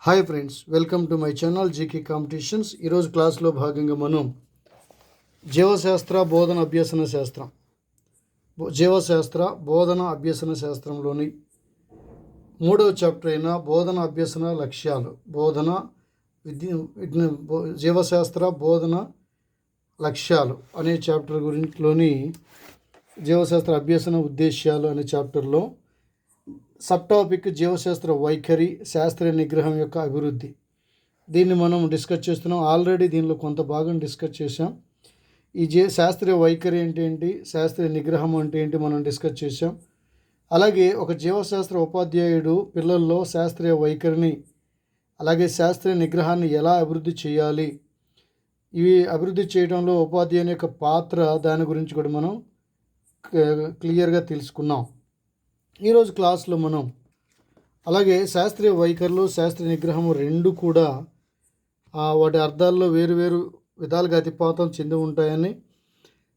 Hi friends, welcome to my channel GK competitions. ఈరోజు క్లాస్లో భాగంగా మనం జీవశాస్త్ర బోధన అభ్యసన శాస్త్రం జీవశాస్త్ర బోధన అభ్యసన శాస్త్రంలోని 3వ చాప్టర్ అయిన బోధన అభ్యసన లక్ష్యాలు జీవశాస్త్ర బోధన లక్ష్యాలు అనే చాప్టర్ గురించిలోని జీవశాస్త్ర అభ్యసన ఉద్దేశ్యాలు అనే చాప్టర్లో సబ్ టాపిక్ జీవశాస్త్ర వైఖరి, శాస్త్రీయ నిగ్రహం యొక్క అభివృద్ధి. దీన్ని మనం డిస్కస్ చేస్తున్నాం. ఆల్రెడీ దీనిలో కొంత భాగం డిస్కస్ చేసాం. ఈ శాస్త్రీయ వైఖరి అంటే ఏంటి, శాస్త్రీయ నిగ్రహం అంటే ఏంటి మనం డిస్కస్ చేసాం. అలాగే ఒక జీవశాస్త్ర ఉపాధ్యాయుడు పిల్లల్లో శాస్త్రీయ వైఖరిని అలాగే శాస్త్రీయ నిగ్రహాన్ని ఎలా అభివృద్ధి చేయాలి, ఇవి అభివృద్ధి చేయడంలో ఉపాధ్యాయుని యొక్క పాత్ర, దాని గురించి కూడా మనం క్లియర్గా తెలుసుకున్నాం. ఈరోజు క్లాస్లో మనం అలాగే శాస్త్రీయ వైఖరులు, శాస్త్రీయ నిగ్రహము రెండు కూడా వాటి అర్థాల్లో వేరు విధాలుగా అతిపాతం చెంది ఉంటాయని,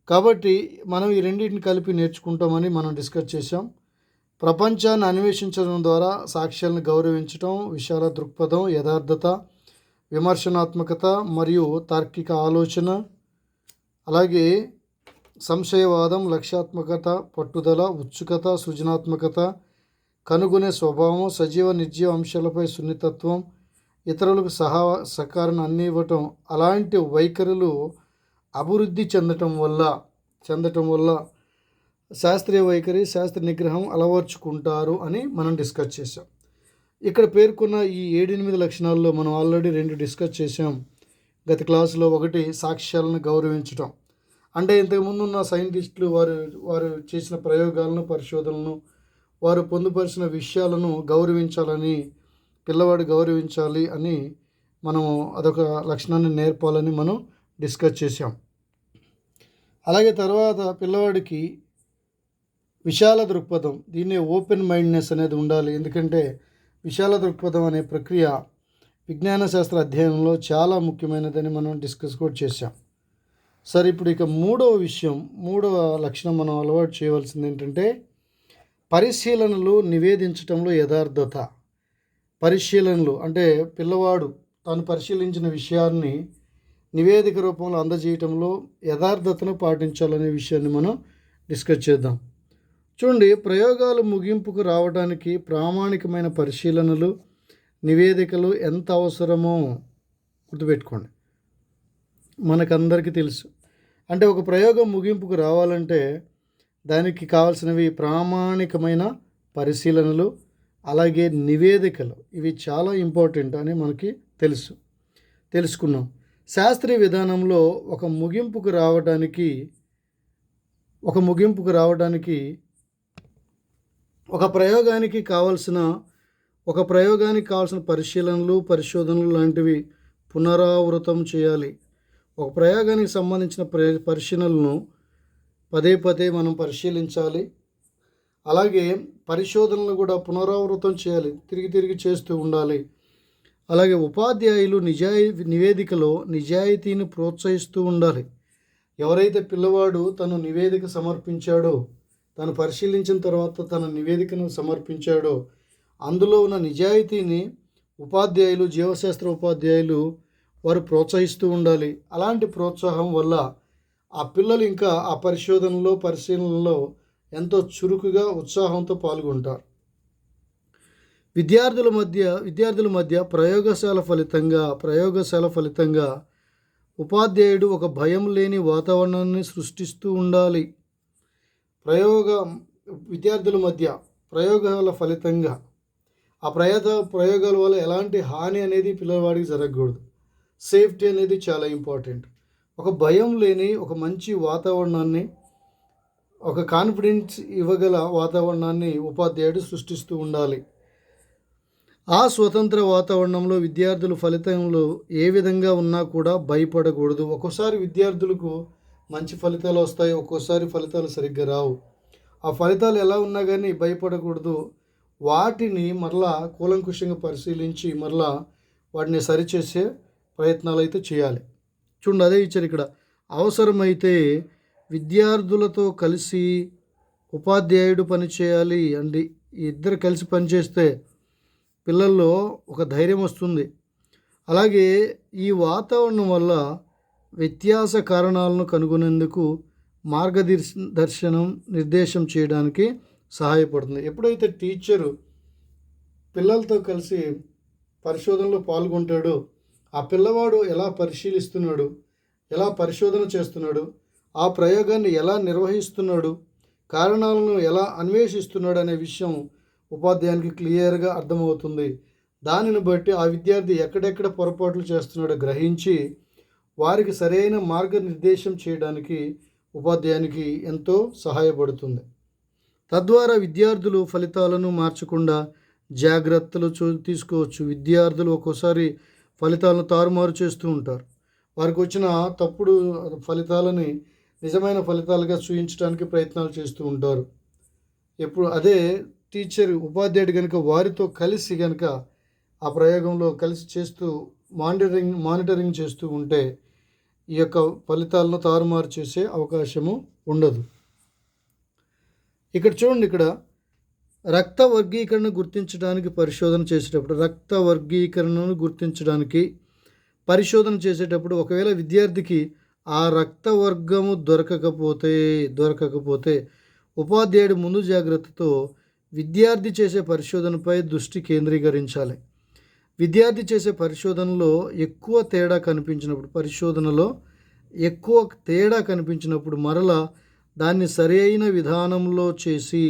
కాబట్టి మనం ఈ రెండింటిని కలిపి నేర్చుకుంటామని మనం డిస్కస్ చేసాం. ప్రపంచాన్ని అన్వేషించడం ద్వారా సాక్ష్యాలను గౌరవించడం, విశాల దృక్పథం, యథార్థత, విమర్శనాత్మకత మరియు తార్కిక ఆలోచన, అలాగే సంశయవాదం, లక్ష్యాత్మకత, పట్టుదల, ఉత్సుకత, సృజనాత్మకత, కనుగొనే స్వభావం, సజీవ నిర్జీవ అంశాలపై సున్నితత్వం, ఇతరులకు సహకారం అందివ్వటం, అలాంటి వైఖరులు అభివృద్ధి చెందటం వల్ల శాస్త్రీయ వైఖరి, శాస్త్ర నిగ్రహం అలవర్చుకుంటారు అని మనం డిస్కస్ చేసాం. ఇక్కడ పేర్కొన్న ఈ 7-8 లక్షణాల్లో మనం ఆల్రెడీ 2 డిస్కస్ చేసాం గత క్లాసులో. ఒకటి, సాక్ష్యాలను గౌరవించటం. అంటే ఇంతకుముందు ఉన్న సైంటిస్టులు వారు చేసిన ప్రయోగాలను, పరిశోధనలను, వారు పొందుపరిచిన విషయాలను గౌరవించాలని, పిల్లవాడు గౌరవించాలి అని మనము అదొక లక్షణాన్ని నేర్పాలని మనం డిస్కస్ చేసాం. అలాగే తర్వాత పిల్లవాడికి విశాల దృక్పథం, దీన్నే ఓపెన్ మైండ్నెస్ అనేది ఉండాలి. ఎందుకంటే విశాల దృక్పథం అనే ప్రక్రియ విజ్ఞాన శాస్త్ర అధ్యయనంలో చాలా ముఖ్యమైనదని మనం డిస్కస్ కూడా చేసాం. సరే, ఇప్పుడు ఇక మూడవ లక్షణం మనం అలవాటు చేయవలసింది ఏంటంటే పరిశీలనలు నివేదించడంలో యథార్థత. పరిశీలనలు అంటే పిల్లవాడు తాను పరిశీలించిన విషయాన్ని నివేదిక రూపంలో అందజేయటంలో యథార్థతను పాటించాలనే విషయాన్ని మనం డిస్కస్ చేద్దాం. చూడండి, ప్రయోగాలు ముగింపుకు రావడానికి ప్రామాణికమైన పరిశీలనలు, నివేదికలు ఎంత అవసరమో గుర్తుపెట్టుకోండి. మనకందరికీ తెలుసు. అంటే ఒక ప్రయోగం ముగింపుకు రావాలంటే దానికి కావాల్సినవి ప్రామాణికమైన పరిశీలనలు, అలాగే నివేదికలు. ఇవి చాలా ఇంపార్టెంట్ అని మనకి తెలుసుకున్నాం. శాస్త్రీయ విధానంలో ఒక ముగింపుకు రావడానికి ఒక ప్రయోగానికి కావాల్సిన పరిశీలనలు, పరిశోధనలు లాంటివి పునరావృతం చేయాలి. ఒక ప్రయోగానికి సంబంధించిన పరిశీలనలను పదే మనం పరిశీలించాలి. అలాగే పరిశోధనలు కూడా పునరావృతం చేయాలి, తిరిగి చేస్తూ ఉండాలి. అలాగే ఉపాధ్యాయులు నివేదికలో నిజాయితీని ప్రోత్సహిస్తూ ఉండాలి. ఎవరైతే పిల్లవాడు తను నివేదిక సమర్పించాడో, తను పరిశీలించిన తర్వాత తన నివేదికను సమర్పించాడో, అందులో ఉన్న నిజాయితీని జీవశాస్త్ర ఉపాధ్యాయులు వారు ప్రోత్సహిస్తూ ఉండాలి. అలాంటి ప్రోత్సాహం వల్ల ఆ పిల్లలు ఇంకా ఆ పరిశీలనలో ఎంతో చురుకుగా, ఉత్సాహంతో పాల్గొంటారు. విద్యార్థుల మధ్య ప్రయోగశాల ఫలితంగా ఉపాధ్యాయుడు ఒక భయం లేని వాతావరణాన్ని సృష్టిస్తూ ఉండాలి. విద్యార్థుల మధ్య ప్రయోగాల ఫలితంగా ఆ ప్రయోగాల వల్ల ఎలాంటి హాని అనేది పిల్లవాడికి జరగకూడదు. సేఫ్టీ అనేది చాలా ఇంపార్టెంట్. ఒక భయం లేని ఒక మంచి వాతావరణాన్ని, ఒక కాన్ఫిడెన్స్ ఇవ్వగల వాతావరణాన్ని ఉపాధ్యాయుడు సృష్టిస్తూ ఉండాలి. ఆ స్వతంత్ర వాతావరణంలో విద్యార్థులు ఫలితంలో ఏ విధంగా ఉన్నా కూడా భయపడకూడదు. ఒక్కోసారి విద్యార్థులకు మంచి ఫలితాలు వస్తాయి, ఒక్కోసారి ఫలితాలు సరిగ్గా రావు. ఆ ఫలితాలు ఎలా ఉన్నా కానీ భయపడకూడదు. వాటిని మరలా కూలంకుషంగా పరిశీలించి మరలా వాటిని సరిచేసే ప్రయత్నాలు అయితే చేయాలి. చూడండి, అదే ఇచ్చారు ఇక్కడ. అవసరమైతే విద్యార్థులతో కలిసి ఉపాధ్యాయుడు పనిచేయాలి అండి. ఇద్దరు కలిసి పనిచేస్తే పిల్లల్లో ఒక ధైర్యం వస్తుంది. అలాగే ఈ వాతావరణం వల్ల వ్యత్యాస కారణాలను కనుగొనేందుకు దర్శనం నిర్దేశం చేయడానికి సహాయపడుతుంది. ఎప్పుడైతే టీచరు పిల్లలతో కలిసి పరిశోధనలో పాల్గొంటాడో ఆ పిల్లవాడు ఎలా పరిశీలిస్తున్నాడు, ఎలా పరిశోధన చేస్తున్నాడు, ఆ ప్రయోగాన్ని ఎలా నిర్వహిస్తున్నాడు, కారణాలను ఎలా అన్వేషిస్తున్నాడు అనే విషయం ఉపాధ్యాయునికి క్లియర్గా అర్థమవుతుంది. దానిని బట్టి ఆ విద్యార్థి ఎక్కడెక్కడ పొరపాట్లు చేస్తున్నాడో గ్రహించి వారికి సరైన మార్గనిర్దేశం చేయడానికి ఉపాధ్యాయునికి ఎంతో సహాయపడుతుంది. తద్వారా విద్యార్థులు ఫలితాలను మార్చకుండా జాగ్రత్తలు తీసుకోవచ్చు. విద్యార్థులు ఒక్కోసారి ఫలితాలను తారుమారు చేస్తూ ఉంటారు. వారికి వచ్చిన తప్పుడు ఫలితాలని నిజమైన ఫలితాలుగా చూపించడానికి ప్రయత్నాలు చేస్తూ ఉంటారు. ఎప్పుడు అదే టీచర్ ఉపాధ్యాయుడు కనుక వారితో కలిసి కనుక ఆ ప్రయోగంలో కలిసి చేస్తూ మానిటరింగ్ చేస్తూ ఉంటే ఈ యొక్క ఫలితాలను తారుమారు చేసే అవకాశము ఉండదు. ఇక్కడ చూడండి, ఇక్కడ రక్త వర్గీకరణ గుర్తించడానికి పరిశోధన చేసేటప్పుడు ఒకవేళ విద్యార్థికి ఆ రక్త వర్గము దొరకకపోతే ఉపాధ్యాయుడు ముందు జాగ్రత్తతో విద్యార్థి చేసే పరిశోధనపై దృష్టి కేంద్రీకరించాలి. విద్యార్థి చేసే పరిశోధనలో ఎక్కువ తేడా కనిపించినప్పుడు మరలా దాన్ని సరైన విధానంలో చేసి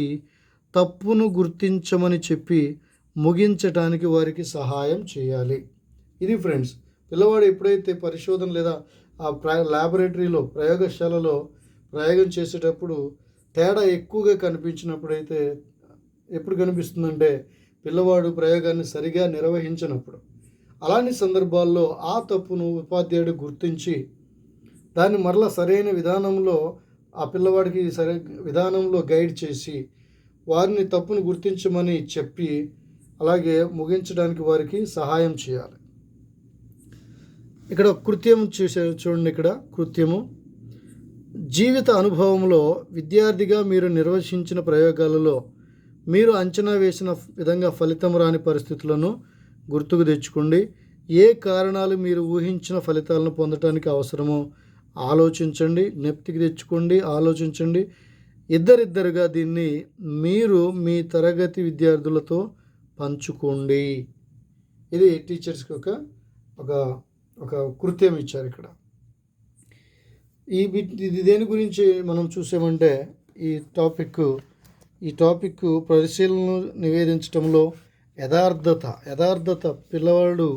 తప్పును గుర్తించమని చెప్పి ముగించటానికి వారికి సహాయం చేయాలి. ఇది ఫ్రెండ్స్, పిల్లవాడు ఎప్పుడైతే పరిశోధన లేదా ఆ ల్యాబొరేటరీలో ప్రయోగశాలలో ప్రయోగం చేసేటప్పుడు తేడా ఎక్కువగా కనిపించినప్పుడైతే ఎప్పుడు కనిపిస్తుందంటే పిల్లవాడు ప్రయోగాన్ని సరిగా నిర్వహించినప్పుడు. అలాంటి సందర్భాల్లో ఆ తప్పును ఉపాధ్యాయుడు గుర్తించి దాన్ని మరలా సరైన విధానంలో ఆ పిల్లవాడికి విధానంలో గైడ్ చేసి వారిని తప్పును గుర్తించమని చెప్పి అలాగే ముగించడానికి వారికి సహాయం చేయాలి. ఇక్కడ కృత్యం చూడండి, ఇక్కడ కృత్యము జీవిత అనుభవంలో విద్యార్థిగా మీరు నిర్వహించిన ప్రయోగాలలో మీరు అంచనా వేసిన విధంగా ఫలితం రాని పరిస్థితులను గుర్తుకు తెచ్చుకోండి. ఏ కారణాలు మీరు ఊహించిన ఫలితాలను పొందడానికి అవసరమో ఆలోచించండి, జ్ఞప్తికి తెచ్చుకోండి, ఆలోచించండి. ఇద్దరిద్దరుగా దీన్ని మీరు మీ తరగతి విద్యార్థులతో పంచుకోండి. ఇది టీచర్స్కి ఒక కృత్యం ఇచ్చారు ఇక్కడ. ఇది దేని గురించి మనం చూసామంటే ఈ టాపిక్ పరిశీలనను నివేదించడంలో యథార్థత పిల్లవాడు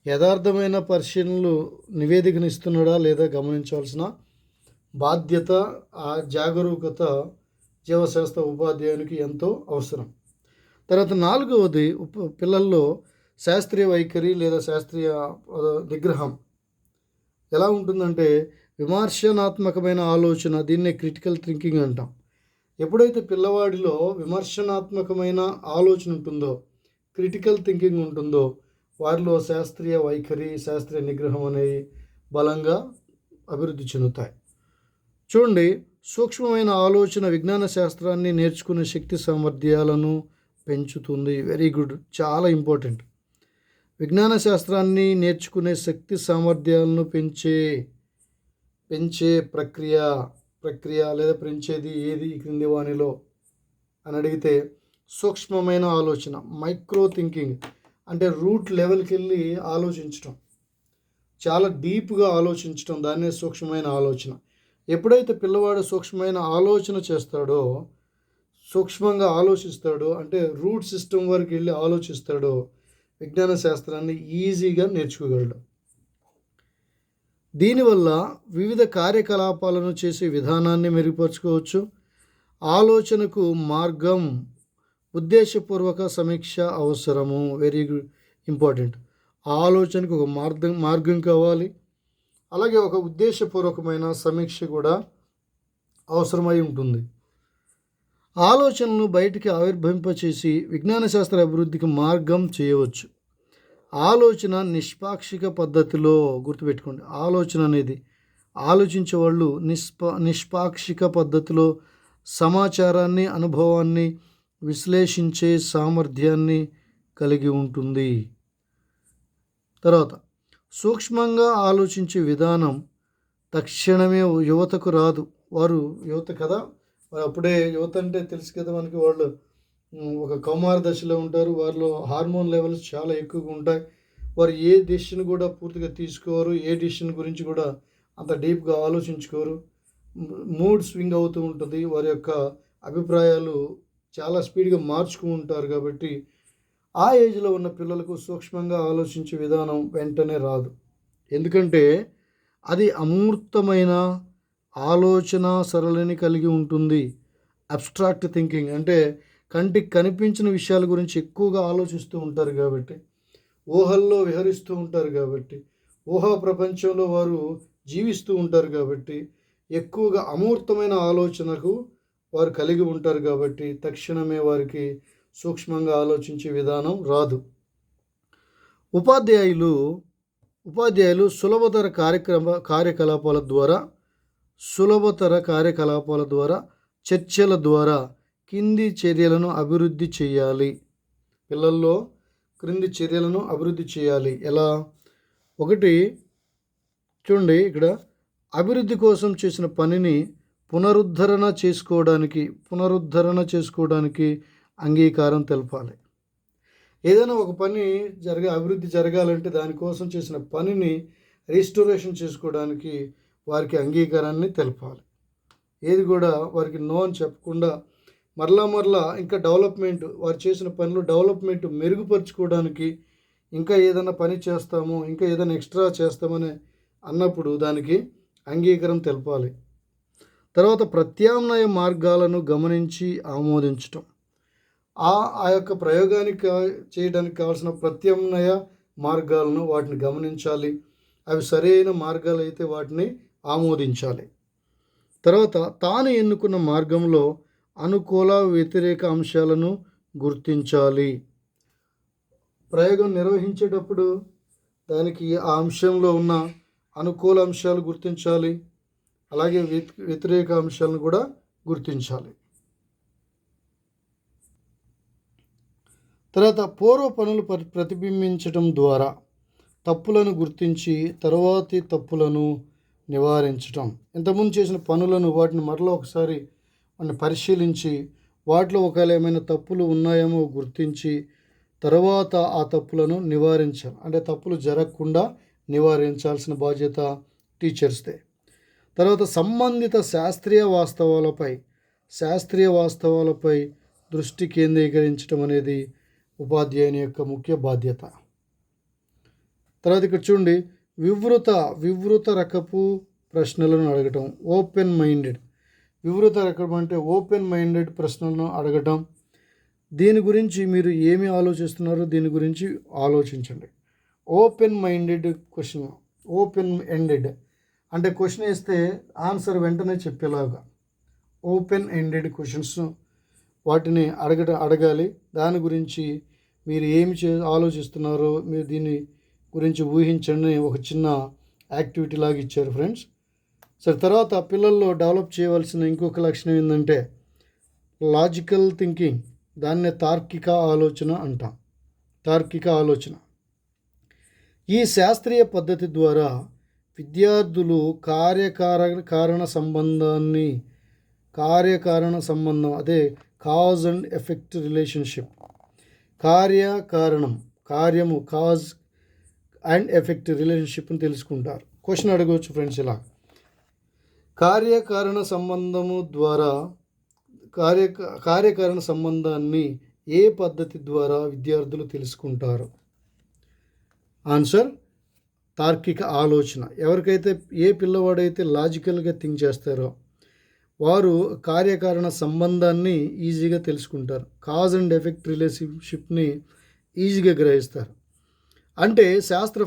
యథార్థమైన పరిశీలనలు నివేదికను ఇస్తున్నాడా లేదా గమనించాల్సిన బాధ్యత, ఆ జాగరూకత జీవశాస్త్ర ఉపాధ్యాయునికి ఎంతో అవసరం. తర్వాత 4వది పిల్లల్లో శాస్త్రీయ వైఖరి లేదా శాస్త్రీయ నిగ్రహం ఎలా ఉంటుందంటే విమర్శనాత్మకమైన ఆలోచన, దీన్నే క్రిటికల్ థింకింగ్ అంటాం. ఎప్పుడైతే పిల్లవాడిలో విమర్శనాత్మకమైన ఆలోచన ఉంటుందో, క్రిటికల్ థింకింగ్ ఉంటుందో, వారిలో శాస్త్రీయ వైఖరి, శాస్త్రీయ నిగ్రహం అనేవి బలంగా అభివృద్ధి చెందుతాయి. చూడండి, సూక్ష్మమైన ఆలోచన విజ్ఞాన శాస్త్రాన్ని నేర్చుకునే శక్తి సామర్థ్యాలను పెంచుతుంది. వెరీ గుడ్, చాలా ఇంపార్టెంట్. విజ్ఞాన శాస్త్రాన్ని నేర్చుకునే శక్తి సామర్థ్యాలను పెంచే ప్రక్రియ లేదా పెంచేది ఏది ఈ క్రింది వానిలో అని అడిగితే సూక్ష్మమైన ఆలోచన, మైక్రో థింకింగ్ అంటే రూట్ లెవెల్కి వెళ్ళి ఆలోచించటం, చాలా డీప్గా ఆలోచించటం, దాన్నే సూక్ష్మమైన ఆలోచన. ఎప్పుడైతే పిల్లవాడు సూక్ష్మమైన ఆలోచన చేస్తాడో, సూక్ష్మంగా ఆలోచిస్తాడో అంటే రూట్ సిస్టమ్ వరకు వెళ్ళి ఆలోచిస్తాడో విజ్ఞాన శాస్త్రాన్ని ఈజీగా నేర్చుకోగలడు. దీనివల్ల వివిధ కార్యకలాపాలను చేసే విధానాన్ని మెరుగుపరుచుకోవచ్చు. ఆలోచనకు మార్గం, ఉద్దేశపూర్వక సమీక్ష అవసరము. Very important. ఆలోచనకు ఒక మార్గం కావాలి, అలాగే ఒక ఉద్దేశపూర్వకమైన సమీక్ష కూడా అవసరమై ఉంటుంది. ఆలోచనలను బయటికి ఆవిర్భవింపచేసి విజ్ఞాన శాస్త్ర అభివృద్ధికి మార్గం చేయవచ్చు. ఆలోచన నిష్పాక్షిక పద్ధతిలో, గుర్తుపెట్టుకోండి, ఆలోచన అనేది ఆలోచించే వాళ్ళు నిష్పాక్షిక పద్ధతిలో సమాచారాన్ని, అనుభవాన్ని విశ్లేషించే సామర్థ్యాన్ని కలిగి ఉంటుంది. తర్వాత సూక్ష్మంగా ఆలోచించే విధానం తక్షణమే యువతకు రాదు. వారు యువత కదా, మరి అప్పుడే యువత అంటే తెలుసు కదా మనకి, వాళ్ళు ఒక కౌమార దశలో ఉంటారు. వారిలో హార్మోన్ లెవెల్స్ చాలా ఎక్కువగా ఉంటాయి. వారు ఏ డెసిషన్ కూడా పూర్తిగా తీసుకోరు. ఏ డెసిషన్ గురించి కూడా అంత డీప్గా ఆలోచించుకోరు. మూడ్ స్వింగ్ అవుతూ ఉంటుంది. వారి యొక్క అభిప్రాయాలు చాలా స్పీడ్గా మార్చుకుంటారు. కాబట్టి ఆ ఏజ్లో ఉన్న పిల్లలకు సూక్ష్మంగా ఆలోచించే విధానం వెంటనే రాదు. ఎందుకంటే అది అమూర్తమైన ఆలోచన సరళిని కలిగి ఉంటుంది. అబ్స్ట్రాక్ట్ థింకింగ్ అంటే కంటికి కనిపించిన విషయాల గురించి ఎక్కువగా ఆలోచిస్తూ ఉంటారు కాబట్టి, ఊహల్లో విహరిస్తూ ఉంటారు కాబట్టి, ఊహా ప్రపంచంలో వారు జీవిస్తూ ఉంటారు కాబట్టి, ఎక్కువగా అమూర్తమైన ఆలోచనకు వారు కలిగి ఉంటారు కాబట్టి తక్షణమే వారికి సూక్ష్మంగా ఆలోచించే విధానం రాదు. ఉపాధ్యాయులు సులభతర కార్యకలాపాల ద్వారా చర్చల ద్వారా కింది చర్యలను అభివృద్ధి చేయాలి. పిల్లల్లో క్రింది చర్యలను అభివృద్ధి చేయాలి. ఎలా? ఒకటి చూడండి, ఇక్కడ అభివృద్ధి కోసం చేసిన పనిని పునరుద్ధరణ చేసుకోవడానికి అంగీకారం తెలపాలి. ఏదైనా ఒక పని అభివృద్ధి జరగాలంటే దానికోసం చేసిన పనిని రీస్టోరేషన్ చేసుకోవడానికి వారికి అంగీకారాన్ని తెలపాలి. ఏది కూడా వారికి నో అని చెప్పకుండా మరలా ఇంకా డెవలప్మెంట్, వారు చేసిన పనిలో డెవలప్మెంట్ మెరుగుపరుచుకోవడానికి ఇంకా ఏదైనా పని చేస్తాము, ఇంకా ఏదైనా ఎక్స్ట్రా చేస్తామని అన్నప్పుడు దానికి అంగీకారం తెలపాలి. తర్వాత ప్రత్యామ్నాయ మార్గాలను గమనించి ఆమోదించటం. ఆ యొక్క ప్రయోగానికి చేయడానికి కావాల్సిన ప్రత్యామ్నాయ మార్గాలను వాటిని గమనించాలి. అవి సరైన మార్గాలు అయితే వాటిని ఆమోదించాలి. తర్వాత తాను ఎన్నుకున్న మార్గంలో అనుకూల వ్యతిరేక అంశాలను గుర్తించాలి. ప్రయోగం నిర్వహించేటప్పుడు దానికి ఆ అంశంలో ఉన్న అనుకూల అంశాలు గుర్తించాలి, అలాగే వ్యతిరేక అంశాలను కూడా గుర్తించాలి. తర్వాత పూర్వ పనులు ప్రతిబింబించడం ద్వారా తప్పులను గుర్తించి తర్వాతి తప్పులను నివారించటం. ఇంతకుముందు చేసిన పనులను వాటిని మరలా ఒకసారి పరిశీలించి వాటిలో ఒకవేళ ఏమైనా తప్పులు ఉన్నాయేమో గుర్తించి తర్వాత ఆ తప్పులను నివారించాలి. అంటే తప్పులు జరగకుండా నివారించాల్సిన బాధ్యత టీచర్స్దే. తర్వాత సంబంధిత శాస్త్రీయ వాస్తవాలపై దృష్టి కేంద్రీకరించడం అనేది ఉపాధ్యాయుని యొక్క ముఖ్య బాధ్యత. తర్వాత ఇక్కడ చూడండి, వివృత రకపు ప్రశ్నలను అడగటం. వివృత రకం అంటే ఓపెన్ మైండెడ్ ప్రశ్నలను అడగటం. దీని గురించి మీరు ఏమి ఆలోచిస్తున్నారో దీని గురించి ఆలోచించండి. ఓపెన్ ఎండెడ్ అంటే క్వశ్చన్ వేస్తే ఆన్సర్ వెంటనే చెప్పేలాగా ఓపెన్ ఎండెడ్ క్వశ్చన్స్ వాటిని అడగాలి. దాని గురించి మీరు ఏమి ఆలోచిస్తున్నారో మీరు దీని గురించి ఊహించండి. ఒక చిన్న యాక్టివిటీ లాగా ఇచ్చారు ఫ్రెండ్స్. సరే, తర్వాత పిల్లల్లో డెవలప్ చేయవలసిన ఇంకొక లక్షణం ఏంటంటే లాజికల్ థింకింగ్. దాన్నే తార్కిక ఆలోచన అంటాం. ఈ శాస్త్రీయ పద్ధతి ద్వారా విద్యార్థులు కార్యకారణ సంబంధం అదే కాజ్ అండ్ ఎఫెక్ట్ రిలేషన్షిప్. కార్యము కాజ్ అండ్ ఎఫెక్ట్ రిలేషన్షిప్ని తెలుసుకుంటారు. క్వశ్చన్ అడగవచ్చు ఫ్రెండ్స్ ఇలా: కార్యకారణ సంబంధాన్ని ఏ పద్ధతి ద్వారా విద్యార్థులు తెలుసుకుంటారు? ఆన్సర్ తార్కిక ఆలోచన. ఎవరికైతే ఏ పిల్లవాడైతే లాజికల్గా థింక్ చేస్తారో వారు కార్యకారణ సంబంధాన్ని ఈజీగా తెలుసుకుంటారు. కాజ్ అండ్ ఎఫెక్ట్ రిలేషన్షిప్ని ఈజీగా గ్రహిస్తారు. అంటే శాస్త్ర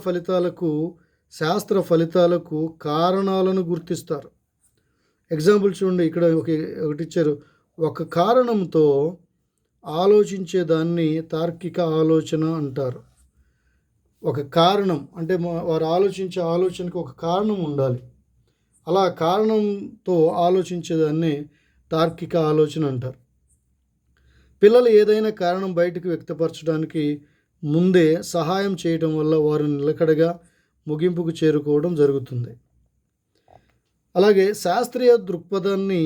ఫలితాలకు కారణాలను గుర్తిస్తారు. ఎగ్జాంపుల్ చూడండి, ఇక్కడ ఒకటి ఇచ్చారు. ఒక కారణంతో ఆలోచించేదాన్ని తార్కిక ఆలోచన అంటారు. ఒక కారణం అంటే వారు ఆలోచించే ఆలోచనకు ఒక కారణం ఉండాలి. అలా కారణంతో ఆలోచించేదాన్ని తార్కిక ఆలోచన అంటారు. పిల్లలు ఏదైనా కారణం బయటకు వ్యక్తపరచడానికి ముందే సహాయం చేయటం వల్ల వారు నిలకడగా ముగింపుకు చేరుకోవడం జరుగుతుంది. అలాగే శాస్త్రీయ దృక్పథాన్ని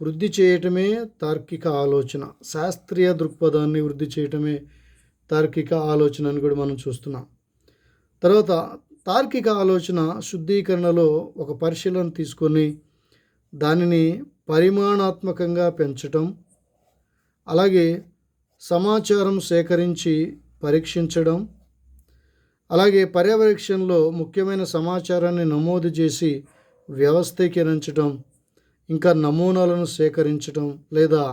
వృద్ధి చేయటమే తార్కిక ఆలోచన. శాస్త్రీయ దృక్పథాన్ని వృద్ధి చేయటమే తార్కిక ఆలోచన అని కూడా మనం చూస్తున్నాం. తర్వాత తార్కిక ఆలోచన శుద్ధీకరణలో ఒక పరిశీలన తీసుకొని దానిని పరిమాణాత్మకంగా పెంచటం, అలాగే సమాచారం సేకరించి పరీక్షించడం, అలాగే పర్యవేక్షణలో ముఖ్యమైన సమాచారాన్ని నమోదు చేసి వ్యవస్థీకరించడం, ఇంకా నమూనాలను సేకరించడం లేదా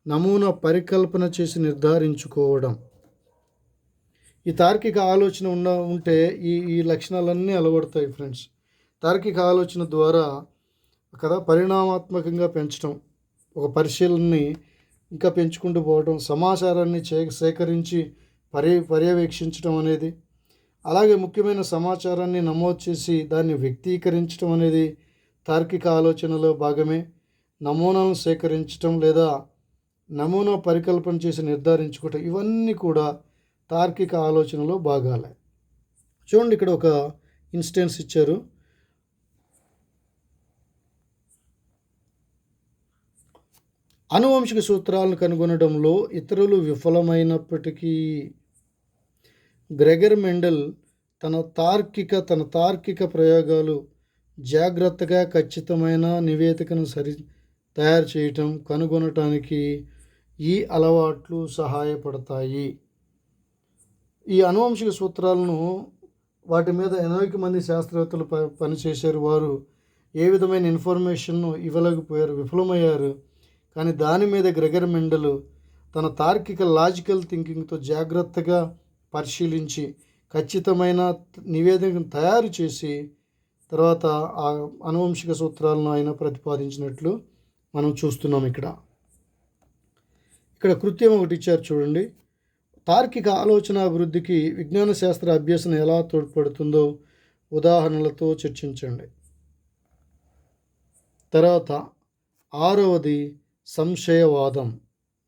నమూనా పరికల్పన చేసి నిర్ధారించుకోవడం. ఈ తార్కిక ఆలోచన ఉంటే ఈ లక్షణాలన్నీ అలవడతాయి ఫ్రెండ్స్. తార్కిక ఆలోచన ద్వారా కదా పరిణామాత్మకంగా పెంచడం, ఒక పరిశీలనని ఇంకా పెంచుకుంటూ పోవడం, సమాచారాన్ని సేకరించి పర్యవేక్షించడం అనేది, అలాగే ముఖ్యమైన సమాచారాన్ని నమోదు చేసి దాన్ని వ్యక్తీకరించడం అనేది తార్కిక ఆలోచనలో భాగమే. నమూనాలను సేకరించడం లేదా నమూనా పరికల్పన చేసి నిర్ధారించుకోవటం, ఇవన్నీ కూడా తార్కిక ఆలోచనలో భాగాలే. చూడండి, ఇక్కడ ఒక ఇన్స్టెన్స్ ఇచ్చారు. ఆనువంశిక సూత్రాలను కనుగొనడంలో ఇతరులు విఫలమైనప్పటికీ గ్రెగర్ మెండెల్ తన తార్కిక ప్రయోగాలు జాగ్రత్తగా ఖచ్చితమైన నివేదికను తయారు చేయటం కనుగొనటానికి ఈ అలవాట్లు సహాయపడతాయి. ఈ ఆనువంశిక సూత్రాలను వాటి మీద 80 మంది శాస్త్రవేత్తలు పనిచేశారు. వారు ఏ విధమైన ఇన్ఫర్మేషన్ను ఇవ్వలేకపోయారు, విఫలమయ్యారు. కానీ దాని మీద గ్రెగర్ మెండెల్ తన తార్కిక లాజికల్ థింకింగ్తో జాగ్రత్తగా పరిశీలించి ఖచ్చితమైన నివేదికను తయారు చేసి తర్వాత ఆ ఆనువంశిక సూత్రాలను ఆయన ప్రతిపాదించినట్లు మనం చూస్తున్నాం. ఇక్కడ కృత్యం ఒకటి ఇచ్చారు చూడండి. తార్కిక ఆలోచన అభివృద్ధికి విజ్ఞాన శాస్త్ర అభ్యసన ఎలా తోడ్పడుతుందో ఉదాహరణలతో చర్చించండి. తర్వాత 6వది సంశయవాదం,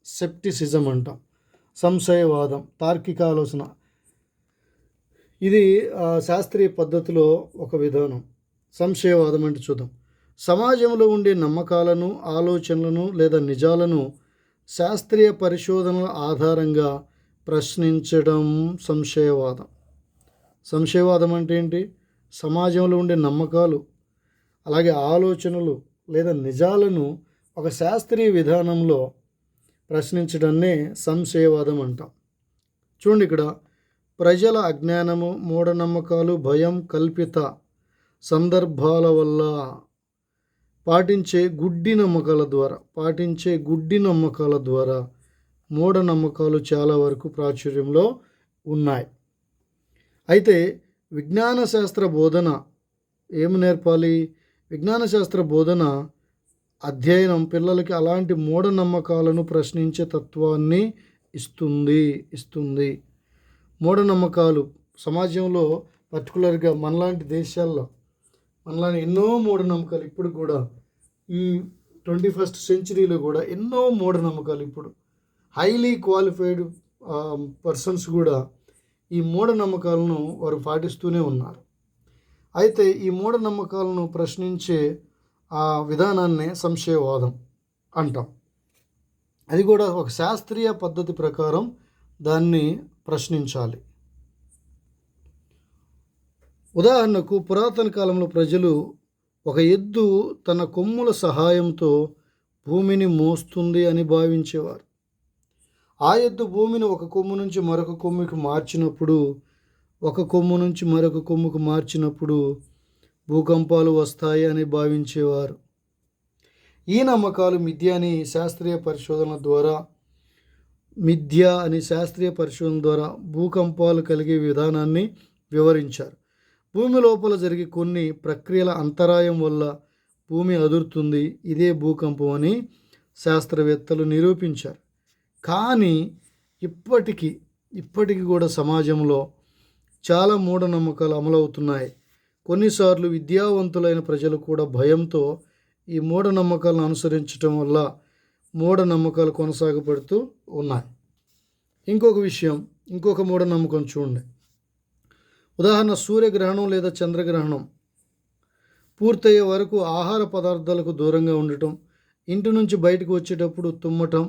సెప్టిసిజం అంటాం. సంశయవాదం తార్కిక ఆలోచన. ఇది శాస్త్రీయ పద్ధతిలో ఒక విధానం. సంశయవాదం అంటే చూద్దాం. సమాజంలో ఉండే నమ్మకాలను, ఆలోచనలను లేదా నిజాలను శాస్త్రీయ పరిశోధనల ఆధారంగా ప్రశ్నించడం సంశయవాదం. సంశయవాదం అంటే ఏంటి? సమాజంలో ఉండే నమ్మకాలు, అలాగే ఆలోచనలు లేదా నిజాలను ఒక శాస్త్రీయ విధానంలో ప్రశ్నించడాన్నే సంశయవాదం అంటాం. చూడండి, ఇక్కడ ప్రజల అజ్ఞానము, మూఢనమ్మకాలు, భయం, కల్పిత సందర్భాల వల్ల పాటించే గుడ్డి నమ్మకాల ద్వారా మూఢనమ్మకాలు చాలా వరకు ప్రాచుర్యంలో ఉన్నాయి. అయితే విజ్ఞాన శాస్త్ర బోధన ఏమి నేర్పాలి? విజ్ఞాన శాస్త్ర బోధన అధ్యయనం పిల్లలకి అలాంటి మూఢనమ్మకాలను ప్రశ్నించే తత్వాన్ని ఇస్తుంది. మూఢనమ్మకాలు సమాజంలో పర్టికులర్గా మనలాంటి దేశాల్లో మనలాంటి ఎన్నో మూఢనమ్మకాలు ఇప్పుడు కూడా ఈ 21st సెంచరీలో కూడా ఎన్నో మూఢనమ్మకాలు ఇప్పుడు హైలీ క్వాలిఫైడ్ పర్సన్స్ కూడా ఈ మూఢనమ్మకాలను వారు పాటిస్తూనే ఉన్నారు. అయితే ఈ మూఢనమ్మకాలను ప్రశ్నించే ఆ విధానాన్ని సంశయవాదం అంటాం. అది కూడా ఒక శాస్త్రీయ పద్ధతి ప్రకారం దాన్ని ప్రశ్నించాలి. ఉదాహరణకు పురాతన కాలంలో ప్రజలు ఒక ఎద్దు తన కొమ్ముల సహాయంతో భూమిని మోస్తుంది అని భావించేవారు. ఆ ఎద్దు భూమిని ఒక కొమ్ము నుంచి మరొక కొమ్ముకి మార్చినప్పుడు భూకంపాలు వస్తాయి అని భావించేవారు. ఈ నమ్మకాలు మిథ్య అని శాస్త్రీయ పరిశోధన ద్వారా భూకంపాలు కలిగే విధానాన్ని వివరించారు. భూమి లోపల జరిగే కొన్ని ప్రక్రియల అంతరాయం వల్ల భూమి అదురుతుంది, ఇదే భూకంపం అని శాస్త్రవేత్తలు నిరూపించారు. కానీ ఇప్పటికీ కూడా సమాజంలో చాలా మూఢనమ్మకాలు అమలవుతున్నాయి. కొన్నిసార్లు విద్యావంతులైన ప్రజలు కూడా భయంతో ఈ మూఢనమ్మకాలను అనుసరించడం వల్ల మూఢనమ్మకాలు కొనసాగబడుతూ ఉన్నాయి. ఇంకొక విషయం, ఇంకొక మూఢనమ్మకం చూడండి. ఉదాహరణ, సూర్యగ్రహణం లేదా చంద్రగ్రహణం పూర్తయ్యే వరకు ఆహార పదార్థాలకు దూరంగా ఉండటం, ఇంటి నుంచి బయటకు వచ్చేటప్పుడు తుమ్మటం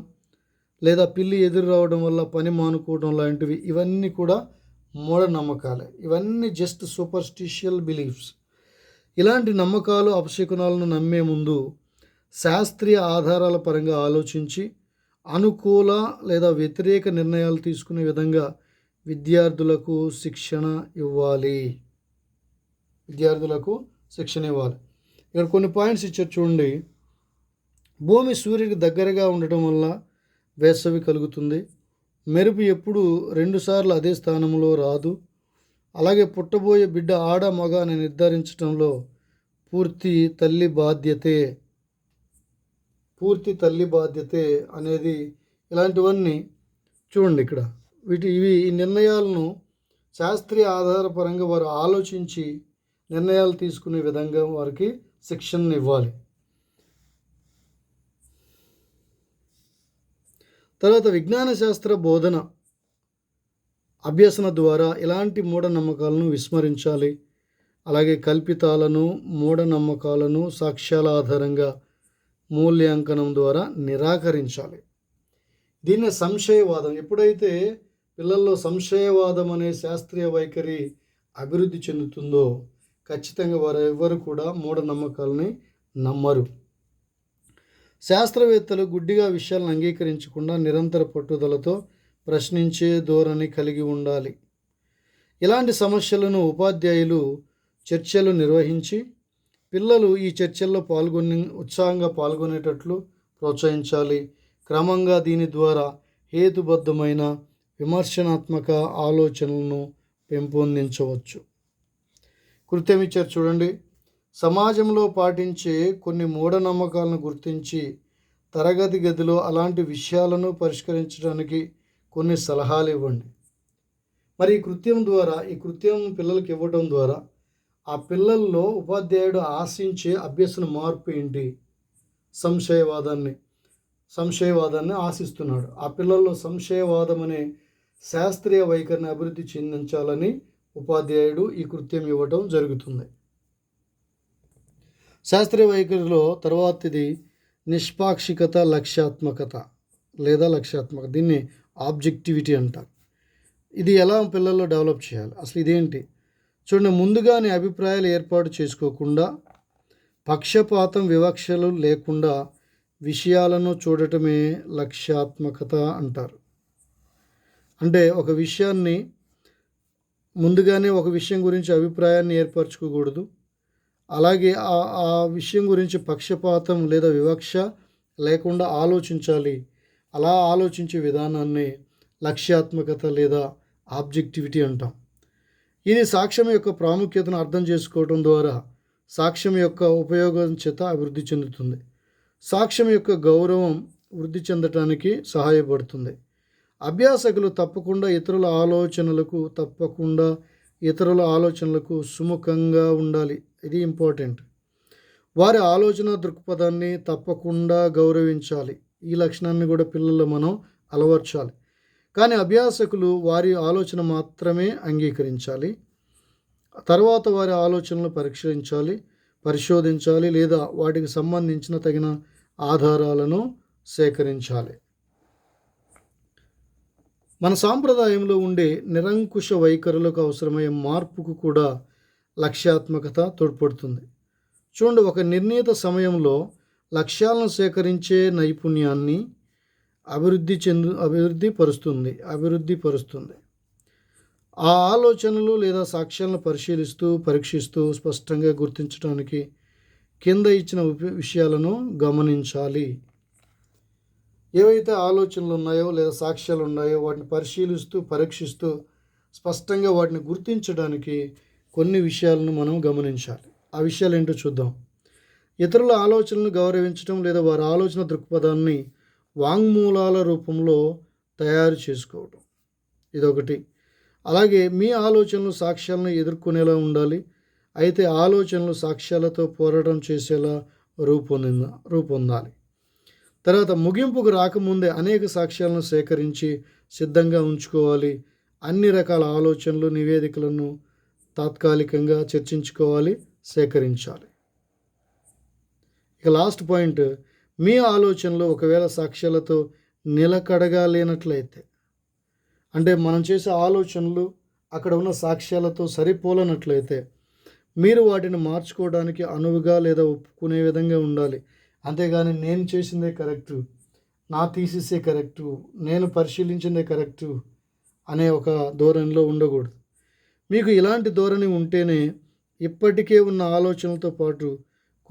లేదా పిల్లి ఎదురు రావడం వల్ల పని మానుకోవడం లాంటివి, ఇవన్నీ కూడా మూఢనమ్మకాలే. ఇవన్నీ జస్ట్ సూపర్స్టిషియల్ బిలీఫ్స్. ఇలాంటి నమ్మకాలు, అపశకునాలను నమ్మే ముందు శాస్త్రీయ ఆధారాల పరంగా ఆలోచించి అనుకూల లేదా వ్యతిరేక నిర్ణయాలు తీసుకునే విధంగా విద్యార్థులకు శిక్షణ ఇవ్వాలి. ఇక్కడ కొన్ని పాయింట్స్ ఇచ్చారు చూడండి. భూమి సూర్యుడికి దగ్గరగా ఉండటం వల్ల వేసవి కలుగుతుంది. మెరుపు ఎప్పుడు 2 సార్లు అదే స్థానంలో రాదు. అలాగే పుట్టబోయే బిడ్డ ఆడ మగ అని నిర్ధారించడంలో పూర్తి తల్లి బాధ్యతే అనేది, ఇలాంటివన్నీ చూడండి. ఇక్కడ ఈ నిర్ణయాలను శాస్త్రీయ ఆధారపరంగా వారు ఆలోచించి నిర్ణయాలు తీసుకునే విధంగా వారికి శిక్షణ ఇవ్వాలి. తర్వాత విజ్ఞాన శాస్త్ర బోధన అభ్యసన ద్వారా ఇలాంటి మూఢనమ్మకాలను విస్మరించాలి. అలాగే కల్పితాలను, మూఢనమ్మకాలను సాక్ష్యాల ఆధారంగా మూల్యాంకనం ద్వారా నిరాకరించాలి. దీన్నే సంశయవాదం. ఎప్పుడైతే పిల్లల్లో సంశయవాదం అనే శాస్త్రీయ వైఖరి అభివృద్ధి చెందుతుందో ఖచ్చితంగా వారు ఎవ్వరు కూడా మూఢనమ్మకాలని నమ్మరు. శాస్త్రవేత్తలు గుడ్డిగా విషయాలను అంగీకరించకుండా నిరంతర పట్టుదలతో ప్రశ్నించే ధోరణి కలిగి ఉండాలి. ఇలాంటి సమస్యలను ఉపాధ్యాయులు చర్చలు నిర్వహించి పిల్లలు ఈ చర్చల్లో ఉత్సాహంగా పాల్గొనేటట్లు ప్రోత్సహించాలి. క్రమంగా దీని ద్వారా హేతుబద్ధమైన విమర్శనాత్మక ఆలోచనలను పెంపొందించవచ్చు. కృత్యం ఇచ్చారు చూడండి. సమాజంలో పాటించే కొన్ని మూఢనమ్మకాలను గుర్తించి తరగతి గదిలో అలాంటి విషయాలను పరిష్కరించడానికి కొన్ని సలహాలు ఇవ్వండి. మరి ఈ కృత్యం పిల్లలకు ఇవ్వడం ద్వారా ఆ పిల్లల్లో ఉపాధ్యాయుడు ఆశించే అభ్యసన మార్పు ఏంటి? సంశయవాదాన్ని ఆశిస్తున్నాడు. ఆ పిల్లల్లో సంశయవాదం అనే శాస్త్రీయ వైఖరిని అభివృద్ధి చెందించాలని ఉపాధ్యాయుడు ఈ కృత్యం ఇవ్వటం జరుగుతుంది. శాస్త్రీయ వైఖరిలో తర్వాతది నిష్పాక్షికత, లక్ష్యాత్మకత. దీన్ని ఆబ్జెక్టివిటీ అంటారు. ఇది ఎలా పిల్లల్లో డెవలప్ చేయాలి? అసలు ఇదేంటి చూడండి. ముందుగానే అభిప్రాయాలు ఏర్పాటు చేసుకోకుండా, పక్షపాతం, వివక్షలు లేకుండా విషయాలను చూడటమే లక్ష్యాత్మకత అంటారు. అంటే ముందుగానే ఒక విషయం గురించి అభిప్రాయాన్ని ఏర్పరచుకోకూడదు. అలాగే ఆ విషయం గురించి పక్షపాతం లేదా వివక్ష లేకుండా ఆలోచించాలి. అలా ఆలోచించే విధానాన్ని లక్ష్యాత్మకత లేదా ఆబ్జెక్టివిటీ అంటాం. ఇది సాక్ష్యం యొక్క ప్రాముఖ్యతను అర్థం చేసుకోవడం ద్వారా సాక్ష్యం యొక్క ఉపయోగం చేత అభివృద్ధి చెందుతుంది. సాక్ష్యం యొక్క గౌరవం వృద్ధి చెందటానికి సహాయపడుతుంది. అభ్యాసకులు తప్పకుండా ఇతరుల ఆలోచనలకు సుముఖంగా ఉండాలి. ఇది ఇంపార్టెంట్. వారి ఆలోచన దృక్పథాన్ని తప్పకుండా గౌరవించాలి. ఈ లక్షణాన్ని కూడా పిల్లల్లో మనం అలవర్చాలి. కానీ అభ్యాసకులు వారి ఆలోచన మాత్రమే అంగీకరించాలి. తర్వాత వారి ఆలోచనలు పరిశోధించాలి లేదా వాటికి సంబంధించిన తగిన ఆధారాలను సేకరించాలి. మన సాంప్రదాయంలో ఉండే నిరంకుశ వైఖరులకు అవసరమయ్యే మార్పుకు కూడా లక్ష్యాత్మకత తోడ్పడుతుంది. చూడండి, ఒక నిర్ణీత సమయంలో లక్ష్యాలను సేకరించే నైపుణ్యాన్ని అభివృద్ధి పరుస్తుంది. ఆ ఆలోచనలు లేదా సాక్ష్యాలను పరీక్షిస్తూ స్పష్టంగా గుర్తించడానికి కింద ఇచ్చిన విషయాలను గమనించాలి. ఏవైతే ఆలోచనలు ఉన్నాయో లేదా సాక్ష్యాలు ఉన్నాయో వాటిని పరీక్షిస్తూ స్పష్టంగా వాటిని గుర్తించడానికి కొన్ని విషయాలను మనం గమనించాలి. ఆ విషయాలు ఏంటో చూద్దాం. ఇతరుల ఆలోచనలను గౌరవించడం లేదా వారి ఆలోచన దృక్పథాన్ని వాంగ్మూలాల రూపంలో తయారు చేసుకోవడం, ఇదొకటి. అలాగే మీ ఆలోచనలు సాక్ష్యాలను ఎదుర్కొనేలా ఉండాలి. అయితే ఆలోచనలు సాక్ష్యాలతో పోరాటం చేసేలా రూపొందాలి. తర్వాత ముగింపుకు రాకముందే అనేక సాక్ష్యాలను సేకరించి సిద్ధంగా ఉంచుకోవాలి. అన్ని రకాల ఆలోచనలు, నివేదికలను తాత్కాలికంగా చర్చించుకోవాలి, సేకరించాలి. ఇక లాస్ట్ పాయింట్, మీ ఆలోచనలు ఒకవేళ సాక్ష్యాలతో నిలకడగా లేనట్లయితే, అంటే మనం చేసే ఆలోచనలు అక్కడ ఉన్న సాక్ష్యాలతో సరిపోలనట్లయితే మీరు వాటిని మార్చుకోవడానికి అనువుగా లేదా ఒప్పుకునే విధంగా ఉండాలి. అంతేగాని నేను చేసిందే కరెక్టు, నా థీసిసే కరెక్టు, నేను పరిశీలించిందే కరెక్టు అనే ఒక ధోరణిలో ఉండకూడదు. మీకు ఇలాంటి ధోరణి ఉంటేనే ఇప్పటికే ఉన్న ఆలోచనలతో పాటు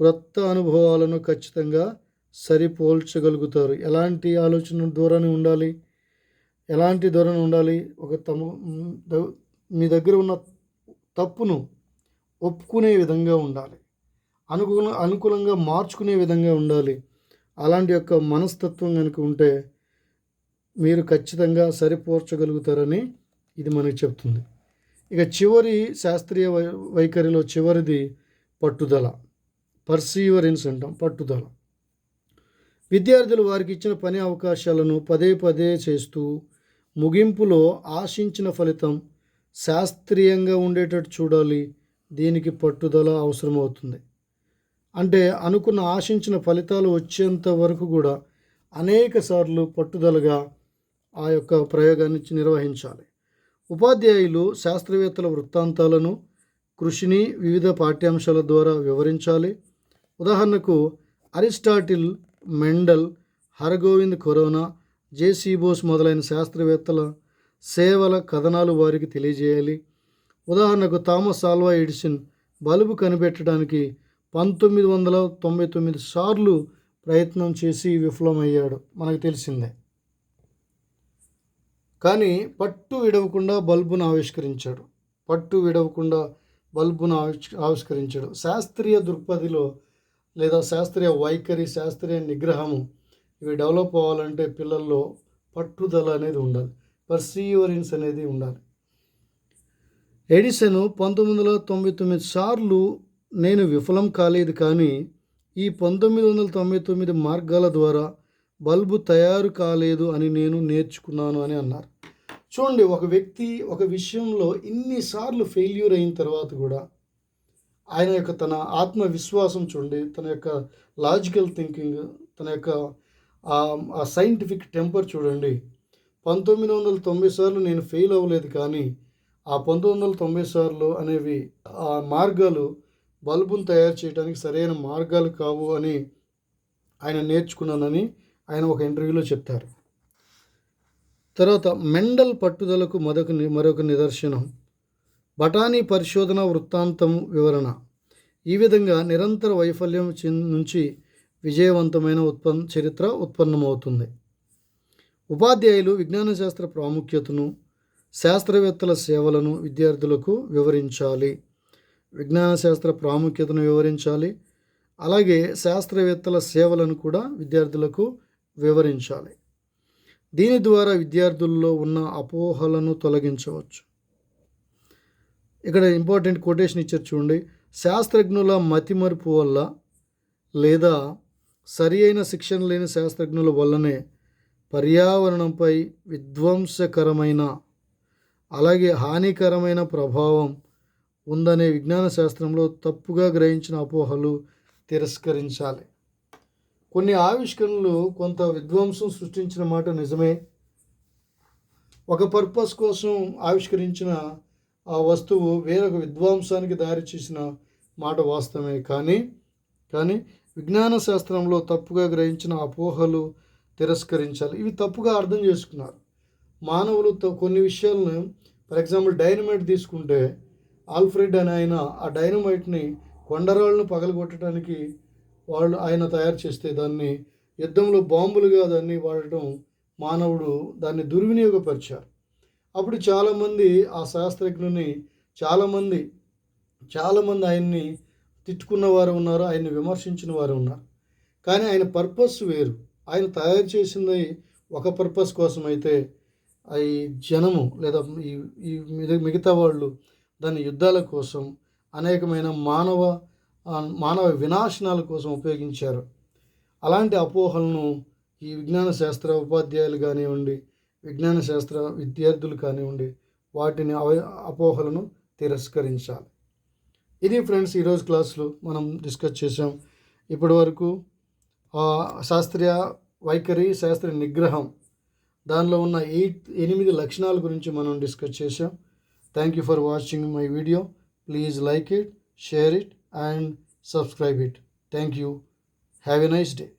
క్రొత్త అనుభవాలను ఖచ్చితంగా సరిపోల్చగలుగుతారు. ఎలాంటి ఆలోచన ధోరణి ఉండాలి? ఎలాంటి ధోరణి ఉండాలి? మీ దగ్గర ఉన్న తప్పును ఒప్పుకునే విధంగా ఉండాలి. అనుకూలంగా మార్చుకునే విధంగా ఉండాలి. అలాంటి యొక్క మనస్తత్వం కనుక ఉంటే మీరు ఖచ్చితంగా సరిపోర్చగలుగుతారని ఇది మనకు చెప్తుంది. ఇక చివరి శాస్త్రీయ వైఖరిలో చివరిది పట్టుదల, పర్సీవరెన్స్ అంటాం, పట్టుదల. విద్యార్థులు వారికి ఇచ్చిన పని అవకాశాలను పదే పదే చేస్తూ ముగింపులో ఆశించిన ఫలితం శాస్త్రీయంగా ఉండేటట్టు చూడాలి. దీనికి పట్టుదల అవసరమవుతుంది. అంటే అనుకున్న ఆశించిన ఫలితాలు వచ్చేంత వరకు కూడా అనేక సార్లు పట్టుదలగా ఆ యొక్క ప్రయోగాన్ని నిర్వహించాలి. ఉపాధ్యాయులు శాస్త్రవేత్తల వృత్తాంతాలను, కృషిని వివిధ పాఠ్యాంశాల ద్వారా వివరించాలి. ఉదాహరణకు అరిస్టాటిల్, మెండల్, హరగోవింద్ ఖోరానా, జేసీ బోస్ మొదలైన శాస్త్రవేత్తల సేవల కథనాలు వారికి తెలియజేయాలి. ఉదాహరణకు థామస్ ఆల్వా ఎడిసన్ బల్బు కనిపెట్టడానికి 1999 సార్లు ప్రయత్నం చేసి విఫలమయ్యాడు, మనకు తెలిసిందే. కానీ పట్టు విడవకుండా బల్బును ఆవిష్కరించాడు. శాస్త్రీయ దృక్పథిలో లేదా శాస్త్రీయ వైఖరి, శాస్త్రీయ నిగ్రహము ఇవి డెవలప్ అవ్వాలంటే పిల్లల్లో పట్టుదల అనేది ఉండాలి, పర్సీవరెన్స్ అనేది ఉండాలి. ఎడిసన్ 1999 సార్లు నేను విఫలం కాలేదు, కానీ ఈ 1999 మార్గాల ద్వారా బల్బు తయారు కాలేదు అని నేను నేర్చుకున్నాను అని అన్నారు. చూడండి, ఒక వ్యక్తి ఒక విషయంలో ఇన్నిసార్లు ఫెయిల్యూర్ అయిన తర్వాత కూడా ఆయన యొక్క తన ఆత్మవిశ్వాసం చూడండి, తన యొక్క లాజికల్ థింకింగ్, తన యొక్క ఆ సైంటిఫిక్ టెంపర్ చూడండి. 1990 సార్లు నేను ఫెయిల్ అవ్వలేదు, కానీ ఆ 1990 సార్లు అనేవి ఆ మార్గాలు బల్బును తయారు చేయడానికి సరైన మార్గాలు కావు అని ఆయన నేర్చుకున్నానని ఆయన ఒక ఇంటర్వ్యూలో చెప్తారు. తర్వాత మెండల్ పట్టుదలకు మరొక నిదర్శనం బఠానీ పరిశోధన వృత్తాంతం వివరణ. ఈ విధంగా నిరంతర వైఫల్యం నుంచి విజయవంతమైన చరిత్ర ఉత్పన్నమవుతుంది. ఉపాధ్యాయులు విజ్ఞాన శాస్త్ర ప్రాముఖ్యతను, శాస్త్రవేత్తల సేవలను విద్యార్థులకు వివరించాలి. విజ్ఞాన శాస్త్ర ప్రాముఖ్యతను వివరించాలి, అలాగే శాస్త్రవేత్తల సేవలను కూడా విద్యార్థులకు వివరించాలి. దీని ద్వారా విద్యార్థుల్లో ఉన్న అపోహలను తొలగించవచ్చు. ఇక్కడ ఇంపార్టెంట్ కొటేషన్ ఇచ్చారు చూడండి. శాస్త్రజ్ఞుల మతిమరుపు వల్ల లేదా సరి అయిన శిక్షణ లేని శాస్త్రజ్ఞుల వల్లనే పర్యావరణంపై విధ్వంసకరమైన అలాగే హానికరమైన ప్రభావం ఉందనే విజ్ఞాన శాస్త్రంలో తప్పుగా గ్రహించిన అపోహలు తిరస్కరించాలి. కొన్ని ఆవిష్కరణలు కొంత విధ్వంసం సృష్టించిన మాట నిజమే. ఒక పర్పస్ కోసం ఆవిష్కరించిన ఆ వస్తువు వేరొక విధ్వంసానికి దారి చేసిన మాట వాస్తవమే. కానీ విజ్ఞాన శాస్త్రంలో తప్పుగా గ్రహించిన అపోహలు తిరస్కరించాలి. ఇవి తప్పుగా అర్థం చేసుకున్నారు మానవులు. కొన్ని విషయాలను, ఫర్ ఎగ్జాంపుల్ డైనమైట్ తీసుకుంటే, ఆల్ఫ్రెడ్ అని ఆయన ఆ డైనమైట్ని కొండరాళ్ళను పగలగొట్టడానికి ఆయన తయారు చేస్తే దాన్ని యుద్ధంలో బాంబులుగా దాన్ని వాడటం మానవుడు దాన్ని దుర్వినియోగపరిచారు. అప్పుడు చాలామంది ఆ శాస్త్రజ్ఞుని చాలామంది ఆయన్ని తిట్టుకున్న వారు ఉన్నారు, ఆయన్ని విమర్శించిన వారు ఉన్నారు. కానీ ఆయన పర్పస్ వేరు. ఆయన తయారు చేసింది ఒక పర్పస్ కోసం అయితే ఈ జనము లేదా ఈ మిగతా వాళ్ళు దాన్ని యుద్ధాల కోసం, అనేకమైన మానవ వినాశనాల కోసం ఉపయోగించారు. అలాంటి అపోహలను ఈ విజ్ఞాన శాస్త్ర ఉపాధ్యాయులు కానివ్వండి, విజ్ఞాన శాస్త్ర విద్యార్థులు కానివ్వండి వాటిని అపోహలను తిరస్కరించాలి. ఇది ఫ్రెండ్స్ ఈరోజు క్లాసులో మనం డిస్కస్ చేసాం. ఇప్పటి వరకు శాస్త్రీయ వైఖరి, శాస్త్రీయ నిగ్రహం, దానిలో ఉన్న 8 లక్షణాల గురించి మనం డిస్కస్ చేసాం. Thank you for watching my video. Please like it, share it and subscribe it. Thank you. Have a nice day.